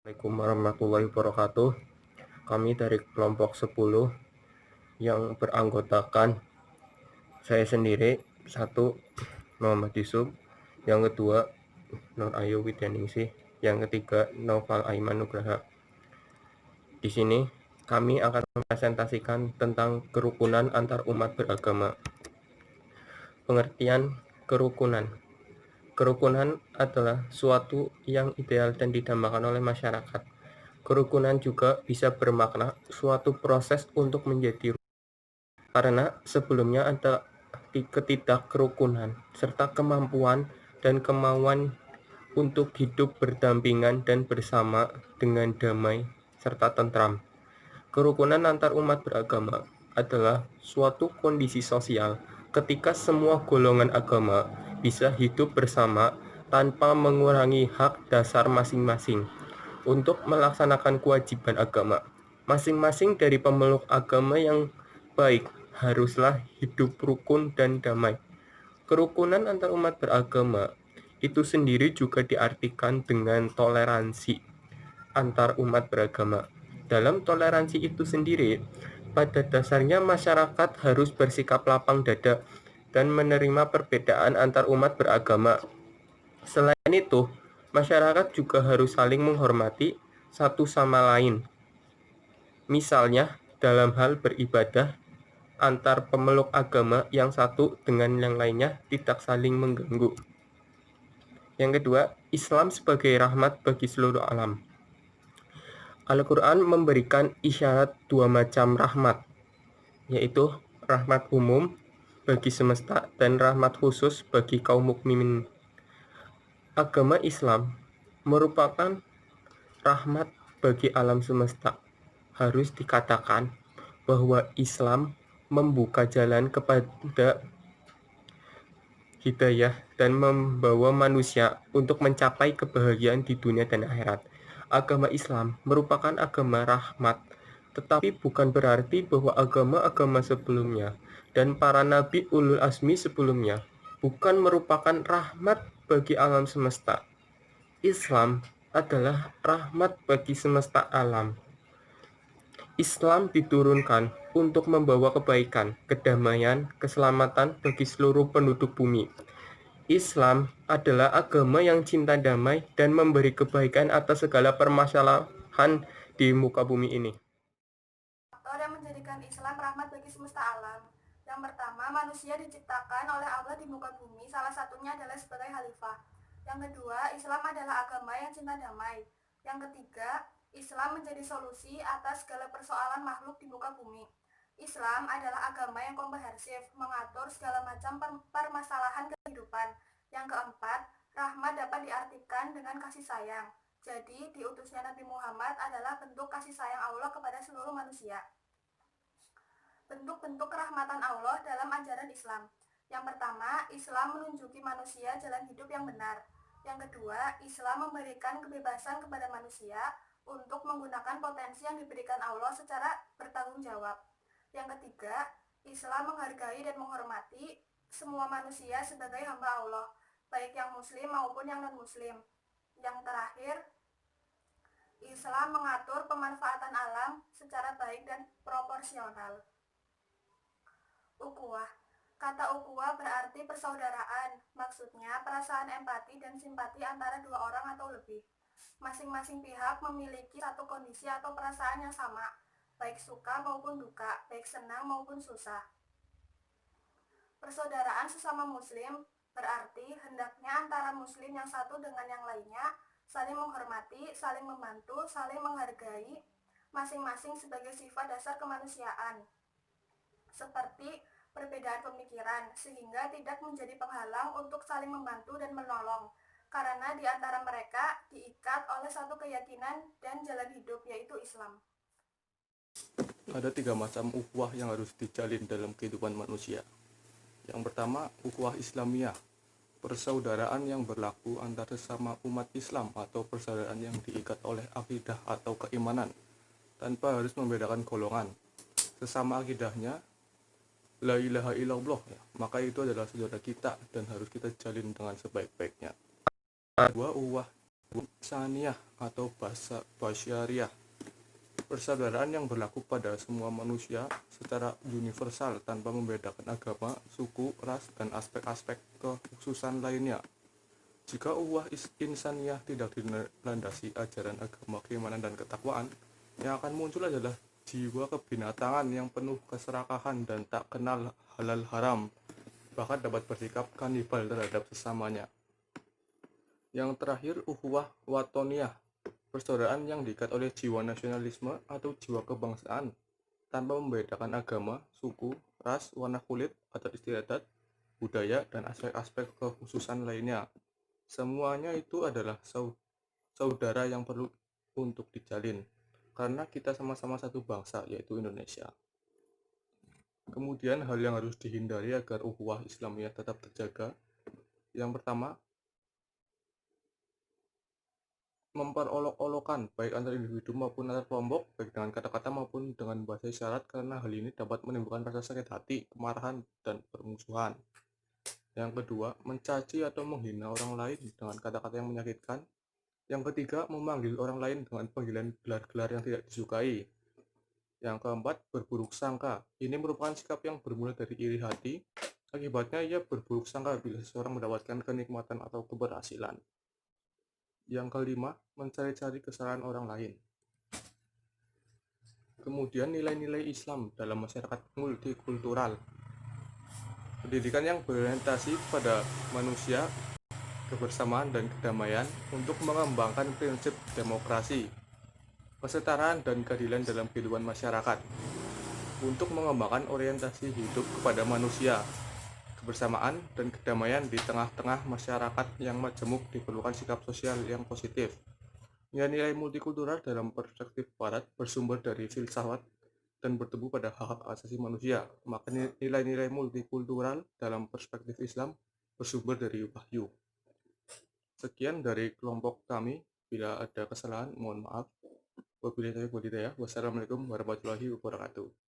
Assalamualaikum warahmatullahi wabarakatuh. Kami dari kelompok 10 yang beranggotakan saya sendiri, satu Muhammad Yusuf, yang kedua Nur Ayu Widyaningsih, yang ketiga Noval Aiman Nugraha. Di sini kami akan mempresentasikan tentang kerukunan antar umat beragama. Pengertian kerukunan. Kerukunan adalah suatu yang ideal dan didambakan oleh masyarakat. Kerukunan juga bisa bermakna suatu proses untuk menjadi karena sebelumnya ada ketidakkerukunan serta kemampuan dan kemauan untuk hidup berdampingan dan bersama dengan damai serta tentram. Kerukunan antar umat beragama adalah suatu kondisi sosial ketika semua golongan agama bisa hidup bersama tanpa mengurangi hak dasar masing-masing untuk melaksanakan kewajiban agama. Masing-masing dari pemeluk agama yang baik haruslah hidup rukun dan damai. Kerukunan antar umat beragama itu sendiri juga diartikan dengan toleransi antar umat beragama. Dalam toleransi itu sendiri, pada dasarnya masyarakat harus bersikap lapang dada dan menerima perbedaan antar umat beragama. Selain itu, masyarakat juga harus saling menghormati satu sama lain. Misalnya, dalam hal beribadah, antar pemeluk agama yang satu dengan yang lainnya tidak saling mengganggu. Yang kedua, Islam sebagai rahmat bagi seluruh alam. Al-Quran memberikan isyarat dua macam rahmat, yaitu rahmat umum bagi semesta dan rahmat khusus bagi kaum mukminin. Agama Islam merupakan rahmat bagi alam semesta. Harus dikatakan bahwa Islam membuka jalan kepada hidayah dan membawa manusia untuk mencapai kebahagiaan di dunia dan akhirat. Agama Islam merupakan agama rahmat, tetapi bukan berarti bahwa agama-agama sebelumnya dan para nabi ulul azmi sebelumnya bukan merupakan rahmat bagi alam semesta. Islam adalah rahmat bagi semesta alam. Islam diturunkan untuk membawa kebaikan, kedamaian, keselamatan bagi seluruh penduduk bumi. Islam adalah agama yang cinta damai dan memberi kebaikan atas segala permasalahan di muka bumi ini. Faktor yang menjadikan Islam rahmat bagi semesta alam. Yang pertama, manusia diciptakan oleh Allah di muka bumi, salah satunya adalah sebagai khalifah. Yang kedua, Islam adalah agama yang cinta damai. Yang ketiga, Islam menjadi solusi atas segala persoalan makhluk di muka bumi. Islam adalah agama yang komprehensif, mengatur segala macam permasalahan kehidupan. Yang keempat, rahmat dapat diartikan dengan kasih sayang. Jadi, diutusnya Nabi Muhammad adalah bentuk kasih sayang Allah kepada seluruh manusia. Bentuk-bentuk kerahmatan Allah dalam ajaran Islam. Yang pertama, Islam menunjuki manusia jalan hidup yang benar. Yang kedua, Islam memberikan kebebasan kepada manusia untuk menggunakan potensi yang diberikan Allah secara bertanggung jawab. Yang ketiga, Islam menghargai dan menghormati semua manusia sebagai hamba Allah, baik yang muslim maupun yang non-muslim. Yang terakhir, Islam mengatur pemanfaatan alam secara baik dan proporsional. Ukhuwah. Kata ukhuwah berarti persaudaraan, maksudnya perasaan empati dan simpati antara dua orang atau lebih. Masing-masing pihak memiliki satu kondisi atau perasaan yang sama, baik suka maupun duka, baik senang maupun susah. Persaudaraan sesama muslim berarti hendaknya antara muslim yang satu dengan yang lainnya saling menghormati, saling membantu, saling menghargai, masing-masing sebagai sifat dasar kemanusiaan, seperti perbedaan pemikiran, sehingga tidak menjadi penghalang untuk saling membantu dan menolong, karena di antara mereka diikat oleh satu keyakinan dan jalan hidup, yaitu Islam. Ada 3 macam ukhuwah yang harus dijalin dalam kehidupan manusia. Yang pertama, ukhuwah Islamiyah, persaudaraan yang berlaku antara sesama umat Islam atau persaudaraan yang diikat oleh akidah atau keimanan, tanpa harus membedakan golongan. Sesama akidahnya, la ilaha illallah, maka itu adalah saudara kita dan harus kita jalin dengan sebaik-baiknya. Dua, ukhuwah Insaniyah atau Basyariah, persaudaraan yang berlaku pada semua manusia secara universal tanpa membedakan agama, suku, ras, dan aspek-aspek kekhususan lainnya. Jika insaniyah tidak dilandasi ajaran agama, keimanan, dan ketakwaan, yang akan muncul adalah jiwa kebinatangan yang penuh keserakahan dan tak kenal halal haram, bahkan dapat bersikap kanibal terhadap sesamanya. Yang terakhir, ukhuwah watoniyah, persaudaraan yang diikat oleh jiwa nasionalisme atau jiwa kebangsaan tanpa membedakan agama, suku, ras, warna kulit, adat istiadat, budaya, dan aspek-aspek kekhususan lainnya. Semuanya itu adalah saudara yang perlu untuk dijalin, karena kita sama-sama satu bangsa, yaitu Indonesia. Kemudian hal yang harus dihindari agar ukhuwah Islamiyah tetap terjaga. Yang pertama, memperolok-olokan baik antar individu maupun antar kelompok, baik dengan kata-kata maupun dengan bahasa isyarat, karena hal ini dapat menimbulkan rasa sakit hati, kemarahan, dan permusuhan. Yang kedua, mencaci atau menghina orang lain dengan kata-kata yang menyakitkan. Yang ketiga, memanggil orang lain dengan panggilan gelar-gelar yang tidak disukai. Yang keempat, berburuk sangka. Ini merupakan sikap yang bermula dari iri hati. Akibatnya ia berburuk sangka bila seseorang mendapatkan kenikmatan atau keberhasilan. Yang kelima, mencari-cari kesalahan orang lain. Kemudian nilai-nilai Islam dalam masyarakat multikultural. Pendidikan yang berorientasi pada manusia, kebersamaan, dan kedamaian untuk mengembangkan prinsip demokrasi, kesetaraan, dan keadilan dalam kehidupan masyarakat. Untuk mengembangkan orientasi hidup kepada manusia, kebersamaan, dan kedamaian di tengah-tengah masyarakat yang majemuk diperlukan sikap sosial yang positif. Nilai-nilai multikultural dalam perspektif Barat bersumber dari filsafat dan bertumbuh pada hak-hak asasi manusia, maka nilai-nilai multikultural dalam perspektif Islam bersumber dari wahyu. Sekian dari kelompok kami. Bila ada kesalahan, mohon maaf. Wabillahi taufiq wal hidayah. Wassalamualaikum warahmatullahi wabarakatuh.